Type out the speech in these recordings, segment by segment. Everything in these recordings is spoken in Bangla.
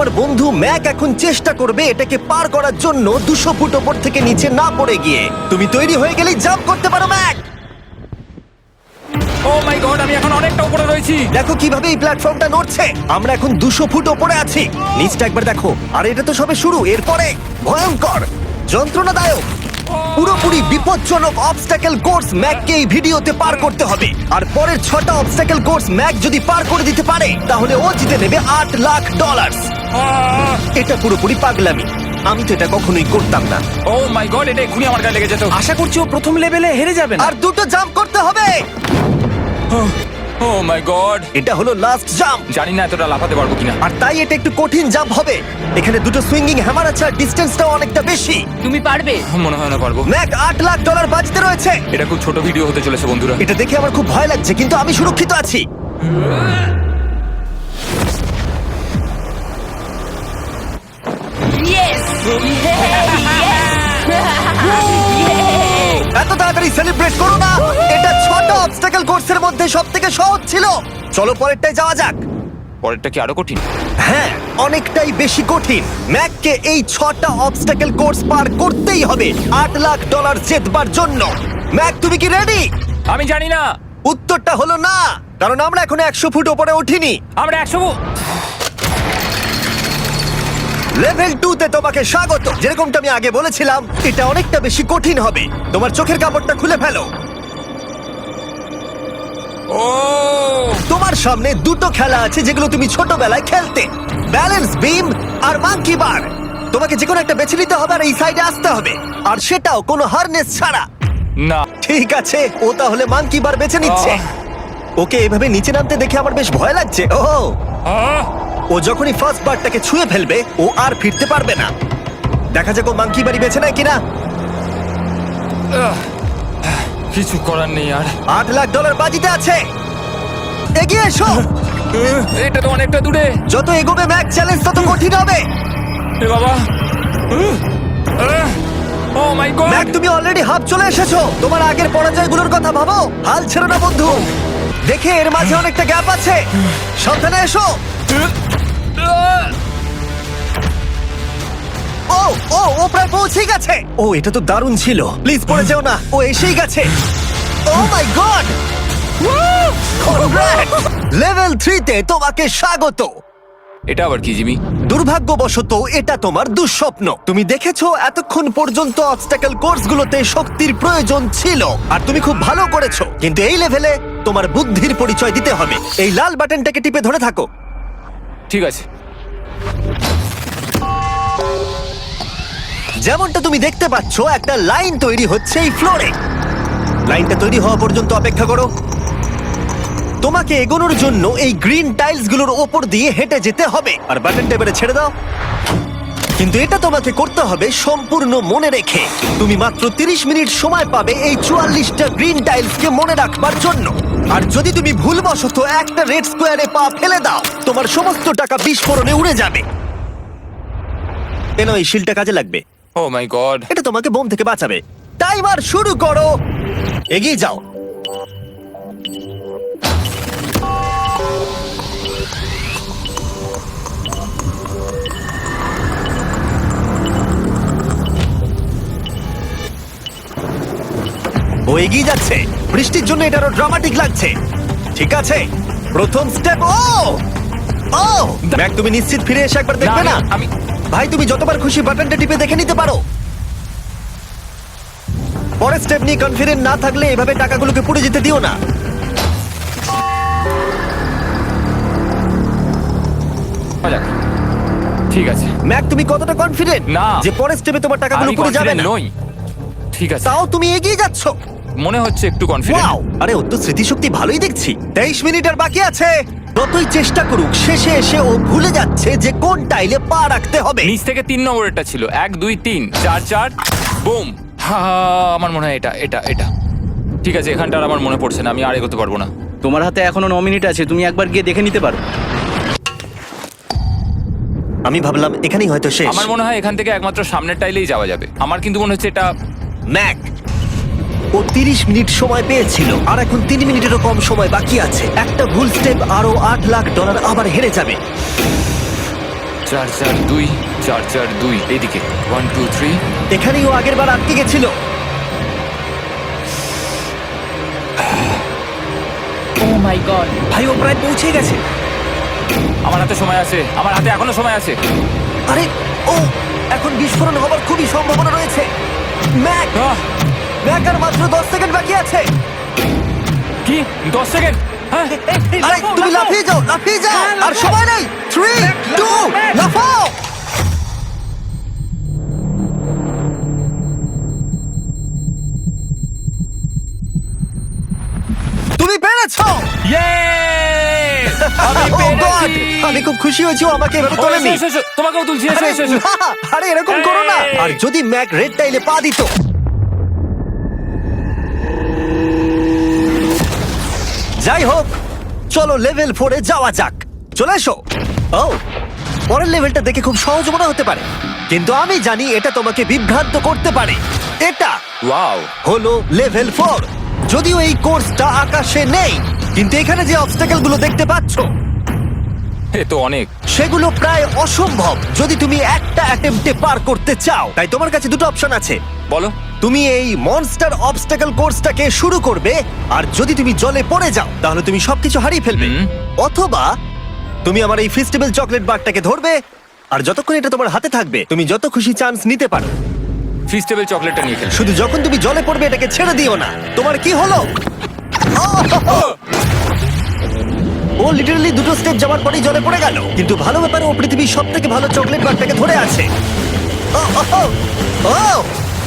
তোমার বন্ধু ম্যাক এখন চেষ্টা করবে এটাকে পার করার জন্য 200 ফুট ওপর থেকে নিচে না পড়ে গিয়ে। তুমি তৈরি হয়ে গেলেই জাম্প করতে পারো ম্যাক। ও মাই গড, আমি এখন অনেকটা উপরে রয়েছি। দেখো কিভাবে এই প্ল্যাটফর্মটা নড়ছে। আমরা এখন 200 ফুট ওপরে আছি। নিচটা একবার দেখো। আর এটা তো সবে শুরু, এরপরে ভয়ঙ্কর, যন্ত্রণাদায়ক, পুরোপুরি বিপজ্জনক অবস্টাকেল কোর্স ম্যাককে এই ভিডিওতে পার করতে হবে। আর পরের 6টা অবস্টাকেল কোর্স ম্যাক যদি পার করে দিতে পারে তাহলে ও জিতে নেবে $8 লাখ। এটা পুরোপুরি পাগলামি। আমি তো এটা কখনোই করতাম না। ও মাই গড, এটা এক্ষুনি আমার গায়ে লেগে যেত। আশা করছি ও প্রথম লেভেলে হেরে যাবে না। আর দুটো জাম্প করতে হবে। ও মাই গড, এটা হলো লাস্ট জাম্প। জানি না এতটা লাফাতে পারবো কিনা। আর তাই এটা একটু কঠিন জাম্প হবে। এখানে দুটো সুইঙ্গিং হ্যামার আছে আর ডিসটেন্সটাও অনেকটা বেশি। তুমি পারবে। মনে হয় না পারবো। ম্যাক $8 লাখ বাজিতে রয়েছে। এটা খুব ছোট ভিডিও হতে চলেছে বন্ধুরা। এটা দেখে আমার খুব ভয় লাগছে, কিন্তু আমি সুরক্ষিত আছি। ইয়েস এত তাড়াতাড়ি সেলিব্রেট করো না। এটা 6টা অবস্টাকেল কোর্সের মধ্যে সবথেকে সহজ ছিল। চলো পরেরটায় যাওয়া যাক। পরেরটা কি আরো কঠিন? হ্যাঁ, অনেকটাই বেশি কঠিন। ম্যাককে এই 6টা অবস্টাকেল কোর্স পার করতেই হবে $8 লাখ জেতবার জন্য। ম্যাক, তুমি কি রেডি? আমি জানি না। উত্তরটা হলো না, কারণ আমরা এখনো 100 ফুট উপরে উঠিনি। আমরা 100 লেভেল 2 তে তোমাকে স্বাগত। যেরকমটা আমি আগে বলেছিলাম, এটা অনেকটা বেশি কঠিন হবে। তোমার চোখের কাপড়টা খুলে ফেলো। ও তোমার সামনে দুটো খেলা আছে যেগুলো তুমি ছোটবেলায় খেলতে, ব্যালেন্স বিম আর মাঙ্কি বার। তোমাকে যে কোনো একটা বেছে নিতে হবে আর এই সাইডে আসতে হবে, আর সেটাও কোনো হারনেস ছাড়া। না। ঠিক আছে, ও তাহলে মাঙ্কি বার বেছে নিচ্ছে। ওকে এভাবে নিচে নামতে দেখে আমার বেশ ভয় লাগছে। ও যখনই ফার্স্ট বারটাকে ছুঁয়ে ফেলবে ও আর ফিরতে পারবে না। দেখা যাক ও মাঙ্কি বাড়ি বেছে নেয় কিনা। কিছু করার নেই আর। $8 লাখ বাজিতে আছে। এগিয়ে এসো। এটা তো অনেকটা দূরে। যত এগোবে ম্যাক, চ্যালেঞ্জ তত কঠিন হবে। এ বাবা। ও মাই গড। ম্যাক, তুমি অলরেডি হাফ চলে এসেছো। তোমার আগের পরাজয়গুলোর কথা ভাবো। হাল ছেড়ো না বন্ধু। দেখে এর মাঝে অনেকটা গ্যাপ আছে। সাবধানে এসো। ও ও ও প্রায় পৌঁছে গেছে। ও, এটা তো দারুণ ছিল। প্লিজ পড়ে যেও না। ও এসেই গেছে। ও মাই গড, লেভেল 3 তে তোমাকে স্বাগত। এটা আবার কি জিমি? দুর্ভাগ্যবশত এটা তোমার দুঃস্বপ্ন। তুমি দেখেছো এতক্ষণ পর্যন্ত অবস্টাকেল কোর্সগুলোতে শক্তির প্রয়োজন ছিল, আর তুমি খুব ভালো করেছো। কিন্তু এই লেভেলে তোমার বুদ্ধির পরিচয় দিতে হবে। এই লাল বাটনটাকে টিপে ধরে থাকো। ঠিক আছে। যেমনটা তুমি দেখতে পাচ্ছ, একটা লাইন তৈরি হচ্ছে এই ফ্লোরে। লাইনটা তৈরি হওয়া পর্যন্ত অপেক্ষা করো। তোমাকে এগোনোর জন্য এই গ্রিন টাইলস গুলোর ওপর দিয়ে হেঁটে যেতে হবে। আর বাটনটা এবারে ছেড়ে দাও। কিন্তু এটা তোমাকে করতে হবে সম্পূর্ণ মনে রেখে। তুমি মাত্র 30 মিনিট সময় পাবে এই 44টা গ্রিন টাইলসকে মনে রাখবার জন্য। আর যদি তুমি ভুলবশত একটা রেড স্কোয়ারে পা ফেলে দাও, তোমার সমস্ত টাকা বিস্ফোরণে উড়ে যাবে। এই শিলটা কাজে লাগবে। ও মাই গড। এটা তোমাকে বোম থেকে বাঁচাবে। টাইমার শুরু করো। এগিয়ে যাও। ও এগিয়ে যাচ্ছে। বৃষ্টির জন্য এটা আরো ড্রামাটিক লাগছে। ঠিক আছে, প্রথম স্টেপ। ও ও ম্যাক, তুমি নিশ্চিত ফিরে এসে একবার দেখবে না? আমি ভাই, তুমি যতবার খুশি বাটনটা টিপে দেখে নিতে পারো। পরের স্টেপ নিয়ে কনফিডেন্ট না থাকলে এভাবে টাকাগুলোকে পুড়ে যেতে দিও না। ঠিক আছে। ম্যাক, তুমি কতটা কনফিডেন্ট না। যে পরের স্টেপে তোমার টাকাগুলো আমি পুড়ে যাবে confident না? নই। ঠিক আছে, তাও তুমি এগিয়ে যাচ্ছ। মনে হচ্ছে একটু কনফিডেন্ট। ওয়াও! আরে, ওর তো স্মৃতিশক্তি ভালোই দেখছি। 23 মিনিট আর বাকি আছে। যতই চেষ্টা করুক, শেষে এসে ও ভুলে যাচ্ছে যে কোন টাইলে পা রাখতে হবে। নিচ থেকে 3 নম্বরেরটা ছিল 1 2 3 4 4 বুম। আমার মনে হয় এটা এটা এটা ঠিক আছে। এখানটা আর আমার মনে পড়ছে না। আমি আর এগোতে পারবো না। তোমার হাতে এখনো 9 মিনিট আছে, তুমি একবার গিয়ে দেখে নিতে পারো। আমি ভাবলাম এখানেই হয়তো শেষ। আমার মনে হয় এখান থেকে একমাত্র সামনের টাইলেই যাওয়া যাবে। আমার কিন্তু মনে হচ্ছে এটা। ম্যাক, ও 30 মিনিট সময় পেয়েছিল, আর এখন 3 মিনিটেরও কম সময় বাকি আছে। একটা ভুল স্টেপ আরো $8 লাখ আবার হেরে যাবে। 4-4-2 4-4-2 এইদিকে 1-2-3 এখানেই ও আগের বার আটকে গেছিল। ও মাই গড। ভাই ও প্রায় পৌঁছে গেছে। আমার হাতে সময় আছে, আমার হাতে এখনো সময় আছে। আরে ও এখন বিস্ফোরণ হবার খুবই সম্ভাবনা রয়েছে। ম্যাক ম্যাক আর মাত্র 10 সেকেন্ড বাকি আছে। কি 10 সেকেন্ড? হ্যাঁ আরে তুমি লাফিয়ে যাও, লাফিয়ে যাও। আর সময় নেই। 3 2 লাফাও। তুমি পেরেছো। আমি Oh God! পেরেছি। আমি খুব খুশি হয়েছি ও আমাকে এভাবে ও, তোলেনি। এসো, এসো, তোমাকেও তুলছি, এসো, আরে এসো, এসো। না, আরে এরকম করো না। এই। আর যদি ম্যাক রেড টাইলে পা দিত। যাই হোক, চলো লেভেল 4 এ যাওয়া যাক। চলে এসো। ও পরের লেভেলটা দেখে খুব সহজ মনে হতে পারে, কিন্তু আমি জানি এটা তোমাকে বিভ্রান্ত করতে পারে। এটা ওয়াও, হলো লেভেল 4। যদিও এই কোর্সটা আকাশে নেই, কিন্তু এখানে যে অবস্টাকেল গুলো দেখতে পাচ্ছো এ তো অনেক। সেগুলো প্রায় অসম্ভব যদি তুমি একটা অ্যাটেম্পটে পার করতে চাও। তাই তোমার কাছে দুটো অপশন আছে। বলো। তুমি এই মনস্টার অবস্টাকল কোর্সটাকে শুরু করবে, আর যদি তুমি জলে পড়ে যাও তাহলে তুমি সবকিছু হারিয়ে ফেলবে। হুম। অথবা তুমি আমার এই ফেস্টিভ্যাল চকলেট বারটাকে ধরবে, আর যতক্ষণ এটা তোমার হাতে থাকবে তুমি যত খুশি চান্স নিতে পারো। ফিস্টেবল চকলেটটা নিয়ে খেলছো। শুধু যখন তুমি জলে পড়বে এটাকে ছেড়ে দিও না। তোমার কি হলো? ও লিটারালি দুটো স্টেপ যাওয়ার পরেই জলে পড়ে গেল। কিন্তু ভালো ব্যাপার, ও পৃথিবীর সবথেকে ভালো চকলেট বারটাকে ধরে আছে। ও, ও, ও, ও!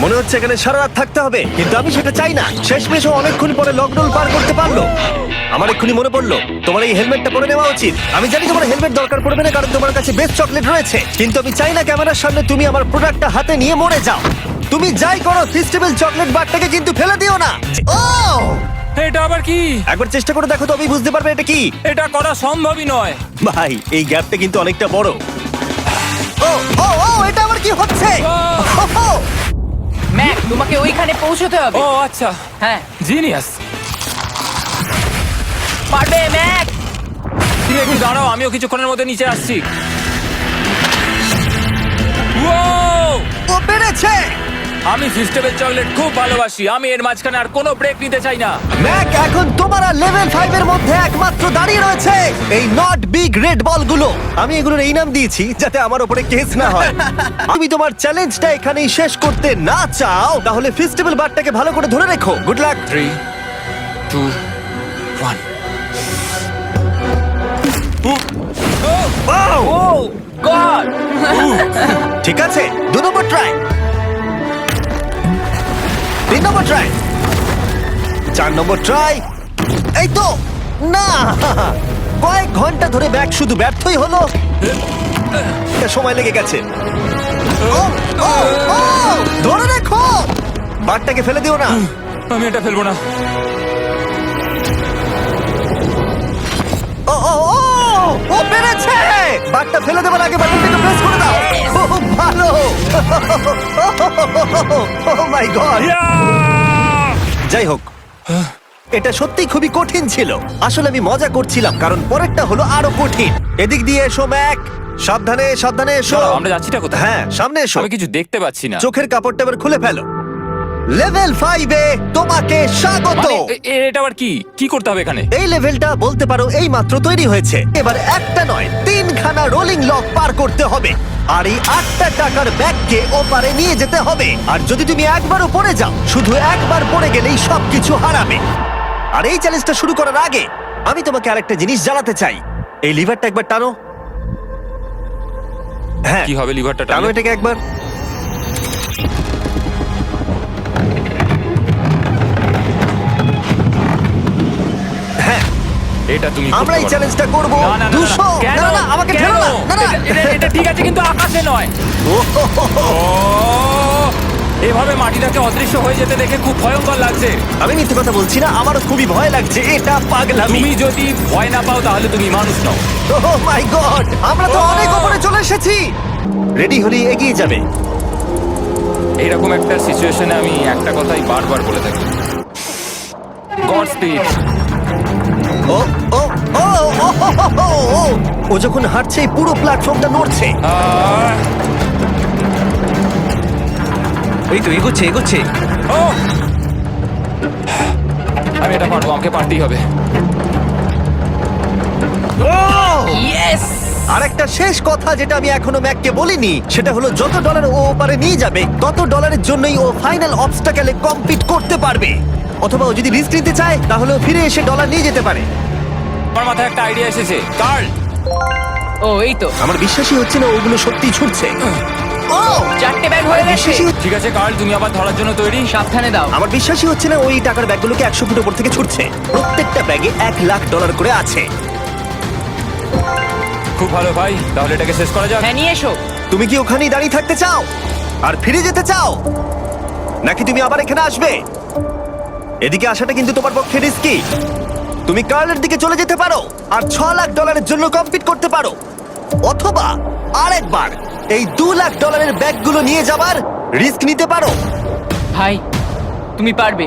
মনে হচ্ছে এখানে সারা রাত থাকতে হবে, কিন্তু আমি সেটা চাই না। শেষমেশ ও অনেকক্ষণ পরে লকডাউন পার করতে পারলো। আমার এক্ষুনি মনে পড়লো তোমার এই হেলমেটটা পরে নেওয়া উচিত। আমি জানি তোমার হেলমেট দরকার পড়বে না, কারণ তোমার কাছে বেস্ট চকলেট রয়েছে, কিন্তু আমি চাই না ক্যামেরার সামনে তুমি আমার প্রোডাক্টটা হাতে নিয়ে মরে যাও। তুমি যাই করো, ফেস্টিভ্যাল চকলেট বারটাকে কিন্তু ফেলে দিও না। ও এটা আবার কি? একবার চেষ্টা করে দেখো, তবেই বুঝতে পারবে এটা কি। এটা করা সম্ভবই নয়। ভাই এই গ্যাপটা কিন্তু অনেকটা বড়। ও ও ও এটা আবার কি হচ্ছে? ও, ম্যাক, তোমাকে ওইখানে পৌঁছতে হবে। ও আচ্ছা, হ্যাঁ, জিনিয়াস। পারবে ম্যাক। তুমি একটু দাঁড়াও, আমিও কিছুক্ষণের মধ্যে নিচে আসছি। ও ও পেরেছে। আমি ফিস্টেবল চকলেট খুব ভালোবাসি। আমি এর মাঝখানে আর কোনো ব্রেক নিতে চাই না। ম্যাক এখন তোমার আর লেভেল 5 এর মধ্যে একমাত্র দাঁড়িয়ে রয়েছে এই নট বিগ রেড বলগুলো। আমি এগুলোর এই নাম দিয়েছি যাতে আমার উপরে কেস না হয়। তুমি তোমার চ্যালেঞ্জটা এখানেই শেষ করতে না চাও, তাহলে ফেস্টিভ্যাল বারটাকে ভালো করে ধরে রেখো। Good luck. 3 2 1 ও গড। ঠিক আছে, 2 নম্বর ট্রাই, 3 নম্বর ট্রাই, 4 নম্বর ট্রাই। এই তো না, কয়েক ঘন্টা ধরে ব্যাগ শুধু ব্যর্থই হলো। সময় লেগে গেছে। ও, ও, ও, ধরে রেখো, বারটাকে ফেলে দিও না। আমি এটা ফেলবো না। ও ও ও ও পেরেছে। বারটা ফেলে দেবার আগে বাটনটাকে প্রেস করে দাও। খুব ভালো। ও মাই গড। যাই হোক, এটা সত্যি খুবই কঠিন ছিল। আসলে আমি মজা করছিলাম, কারণ পরেরটা হলো আরো কঠিন। এদিক দিয়ে এসো ম্যাক, সাবধানে সাবধানে এসো। দাঁড়াও, আমরা যাচ্ছিটা কোথায়? হ্যাঁ সামনে এসো। আমি কিছু দেখতে পাচ্ছি না। চোখের কাপড়টা এবার খুলে ফেলো। লেভেল 5 এ তোমাকে স্বাগত। মানে, এটা আবার কি কি করতে হবে এখানে? এই লেভেলটা বলতে পারো এই মাত্র তৈরি হয়েছে। এবার একটা নয় 3খানা রোলিং লক পার করতে হবে, আর এই 8টা টাকার ব্যাগকে ওপারে নিয়ে যেতে হবে। আর যদি তুমি একবারও পড়ে যাও, শুধু একবার পড়ে গেলেই সবকিছু হারাবে। আর এই চ্যালেঞ্জটা শুরু করার আগে আমি তোমাকে আরেকটা জিনিস জানাতে চাই। এই লিভারটা একবার টানো। হ্যাঁ, কি হবে লিভারটা টানো টানলে? এটাকে একবার। হ্যাঁ, এটা তুমি আমরা করতে এই পারো। চ্যালেঞ্জটা করব। না, না, না, না, 200 কেন? না না আমাকে কেন? ঠেলো না। না না এটা ঠিক আছে, কিন্তু আকাশে নয়। ও, এভাবে মাটিটাকে অদৃশ্য হয়ে যেতে দেখে খুব ভয়ঙ্কর লাগছে। আমি মিথ্যে কথা বলছি না, আমারও খুবই ভয় লাগছে। এটা পাগলামি। তুমি যদি ভয় না পাও তাহলে তুমি মানুষ নও। ওহ মাই গড, আমরা তো Oh! অনেক উপরে চলে এসেছি। রেডি হলে এগিয়ে যাবে। এইরকম একটা সিচুয়েশনে আমি একটা কথাই বারবার বলে থাকি, গড স্পিড। ও ও ও ও ও, হো, হো, হো, ও। ও যখন হাঁটছে এই পুরো প্ল্যাটফর্মটা নড়ছে। আহ, এই তো এগোচ্ছে এগোচ্ছে। ও! আমি এটা পারবো, আমাকে পারতেই হবে। ইয়েস! আর একটা শেষ কথা যেটা আমি এখনো ম্যাককে বলিনি, সেটা হলো যত ডলার ও ওপারে নিয়ে যাবে তত ডলারের জন্যই ও ফাইনাল অবস্টাকেলে কমপ্লিট করতে পারবে। অথবা ও যদি রিস্ক নিতে চায় তাহলে ও ফিরে এসে ডলার নিয়ে যেতে পারে। আমার মাথায় একটা আইডিয়া এসেছে, কার্ল। ও এই তো আমার বিশ্বাসই হচ্ছে না ওগুলো সত্যি ছুটছে। ও 4টে ব্যাগ হয়ে গেছে। বিশ্বাসই হচ্ছে- ঠিক আছে কার্ল, তুমি আবার ধরার জন্য তৈরি? সাবধানে দাও। আমার বিশ্বাসই হচ্ছে না ওই টাকার ব্যাগগুলোকে 100 ফুট উপর থেকে ছুটছে। প্রত্যেকটা ব্যাগে $1,00,000 করে আছে। খুব ভালো ভাই, তাহলে এটাকে শেষ করা যাক। হ্যাঁ নিয়ে এসো। তুমি কি ওখানেই দাঁড়িয়ে থাকতে চাও আর ফিরে যেতে চাও, নাকি তুমি আবার এখানে আসবে? এদিকে আসাটা কিন্তু তোমার পক্ষে রিস্কি। তুমি কার্লের দিকে চলে যেতে পারো আর $6,00,000 জন্য কম্পিট করতে পারো, অথবা আরেকবার এই $2,00,000 ব্যাগগুলো নিয়ে যাবার রিস্ক নিতে পারো। ভাই তুমি পারবে।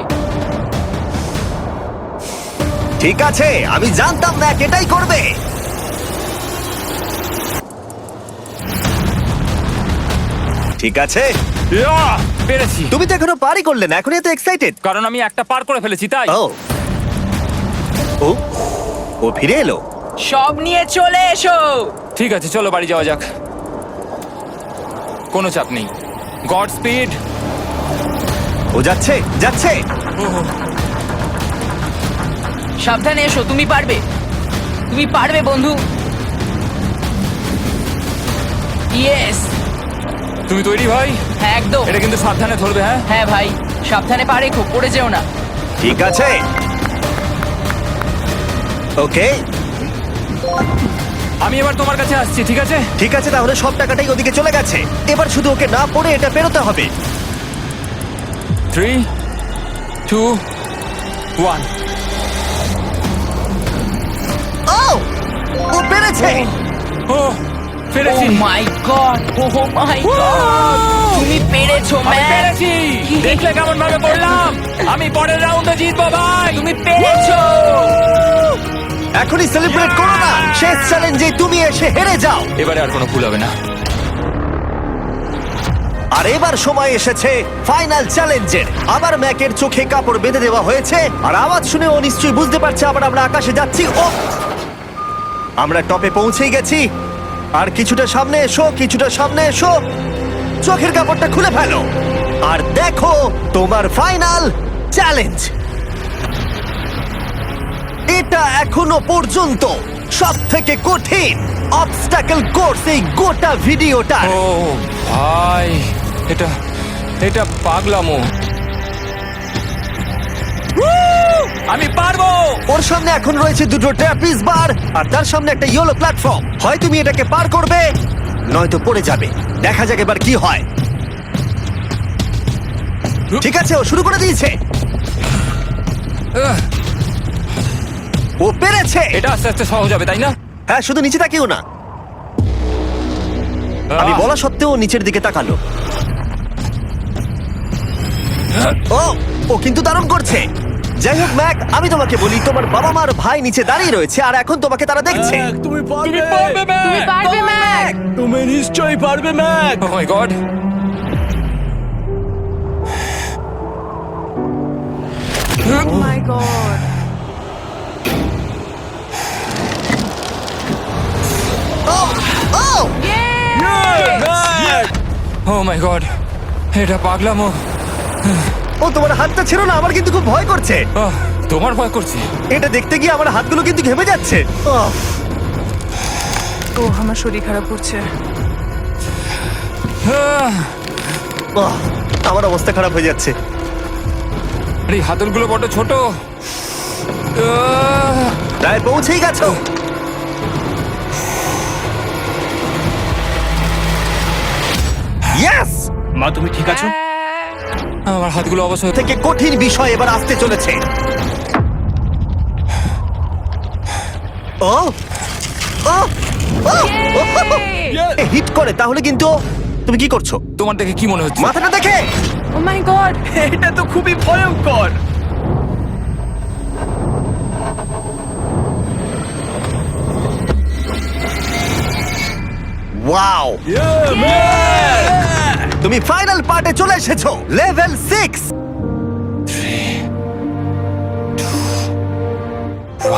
ঠিক আছে, আমি জানতাম না এটাই করবে। ঠিক আছে, ইয়া! পেরেছি, তুমি তো এখনো পারই করলে না, এখন এত এক্সাইটেড। কারণ আমি একটা পার করে ফেলেছি তাই। ও ও ও ফিরে এলো। সব নিয়ে চলে এসো। ঠিক আছে, চলো বাড়ি যাওয়া যাক। কোনো চাপ নেই। God speed. ও যাচ্ছে যাচ্ছে। সাবধানে এসো, তুমি পারবে। তুমি পারবে বন্ধু। ইয়েস! তুমি তৈরি ভাই? হ্যাঁ একদম। এটা কিন্তু সাবধানে ধরবে, হ্যাঁ? হ্যাঁ ভাই সাবধানে পারে, খুব পড়ে যেও না। ঠিক আছে, ওকে আমি এবার তোমার কাছে আসছি, ঠিক আছে? ঠিক আছে, তাহলে সব টাকাটাই ওদিকে চলে গেছে। এবার শুধু ওকে না পড়ে এটা পেরোতে হবে। 3, 2, 1। ও ও পেরেছে। ও পেরেছি। ও মাই গড! ও মাই গড! তুমি পেরেছো আমি ম্যান! পেরেছি। দেখলে কেমন ভাবে পড়লাম? আমি পরের রাউন্ডে জিতবো ভাই। তুমি পেরেছো! এখনই সেলিব্রেট করো না, শেষ চ্যালেঞ্জে তুমি এসে হেরে যাও। এবারে আর কোনো ভুল হবে না। আর এবার সময় এসেছে ফাইনাল চ্যালেঞ্জের। আবার ম্যাকের চোখে কাপড় বেঁধে দেওয়া হয়েছে, আর আওয়াজ শুনে ও নিশ্চয়ই বুঝতে পারছে আবার আমরা আকাশে যাচ্ছি। ও আমরা টপে পৌঁছেই গেছি। আর কিছুটা সামনে এসো, কিছুটা সামনে এসো। চোখের কাপড়টা খুলে ফেলো আর দেখো তোমার ফাইনাল চ্যালেঞ্জ। এটা এখনো পর্যন্ত সবথেকে কঠিন অবস্টাকেল কোর্স এই গোটা ভিডিওটা। ও ভাই, এটা এটা পাগলামো। আমি পারবো। ওর সামনে এখন রয়েছে দুটো ট্র্যাপিজ বার আর তার সামনে একটা ইয়েলো প্ল্যাটফর্ম। হয় তুমি এটাকে পার করবে, নয়তো পড়ে যাবে। দেখা যাক এবার কি হয়। ঠিক আছে, ও শুরু করে দিয়েছে। আহ, ও পেরেছে। এটা আস্তে আস্তে সহজ হবে, তাই না? হ্যাঁ, শুধু নিচে তাকিও না। আমি বলা সত্ত্বেও ও নিচের দিকে তাকালো। ও ও কিন্তু দারুণ করছে। যাই হোক ম্যাক, আমি তোমাকে বলি তোমার বাবা মার ভাই নিচে দাঁড়িয়ে রয়েছে আর এখন তোমাকে তারা দেখছে। তুমি তুমি পারবে তুমি পারবে ম্যাক! তুমি নিশ্চয়ই পারবে ম্যাক। ও মাই গড। মাই গড! ও ও ও মাই গড, এটা পাগলামো। ও তোমার হাতটা ছিল না, আমার কিন্তু খুব ভয় করছে। আহ, তোমার ভয় করছে? এটা দেখতে গিয়ে আমার হাতগুলো কিন্তু ঘেমে যাচ্ছে। ও আমার শরীর খারাপ করছে। আহ, আমার অবস্থা খারাপ হয়ে যাচ্ছে। আরে এই হাতলগুলো বড় ছোট। প্রায় পৌঁছেই গেছো। ইয়েস! মা তুমি ঠিক আছো? আমার হাতগুলো অবশ্য থেকে কঠিন বিষয় এবার আসতে চলেছে। ও ও হিট করে তাহলে কিন্তু। তুমি কি করছো? তোমার দেখে কি মনে হচ্ছে? মাথাটা দেখে। ও মাই গড! এটা তো খুবই ভয়ঙ্কর। ওয়াও তুমি ফাইনাল পার্টে চলে এসেছো, লেভেল 6।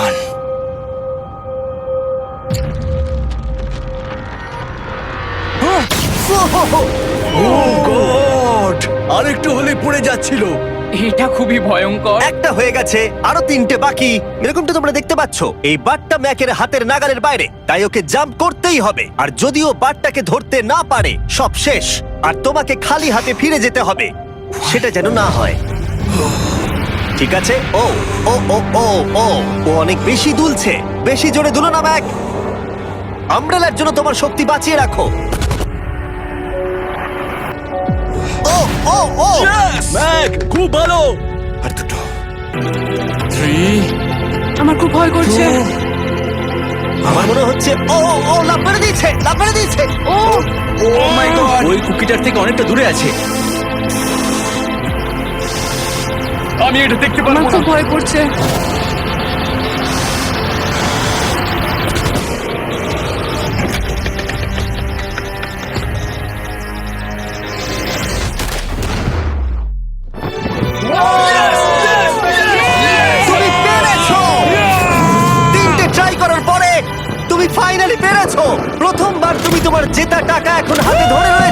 1 গড আরেকটু হলে পড়ে যাচ্ছিল। এটা খুবই ভয়ঙ্কর। একটা হয়ে গেছে, আরো 3টে বাকি। এরকমটা তোমরা দেখতে পাচ্ছ, এই বাটটা ম্যাকের হাতের নাগালের বাইরে, তাই ওকে জাম্প করতেই হবে। আর যদিও বাটটাকে ধরতে না পারে, সব শেষ। আর তোমাকে খালি হাতে ফিরে যেতে হবে, সেটা যেন না হয়। ঠিক আছে, ও ও ও ও ও ও অনেক বেশি দুলছে। বেশি জোরে দুলো না ম্যাক। আমব্রেলার জন্য তোমার শক্তি বাঁচিয়ে রাখো। ও ও ও ম্যাক খুব ভালো। আর দুটো 3 আমার খুব ভয় করছে। আমার মনে হচ্ছে ও ও ও লাফ মেরে দিয়েছে, লাফ মেরে দিয়েছে। ও ও মাই গড ওই কুকিটার থেকে অনেকটা দূরে আছে। আমি এটা দেখতে আমার পারবো না। খুব ভয় করছে। তুমি পেরেছো! 3টে ট্রাই করার পরে তুমি ফাইনালি পেরেছো। প্রথমবার তুমি তোমার জেতা টাকা এখন হাতে ধরে রয়েছো।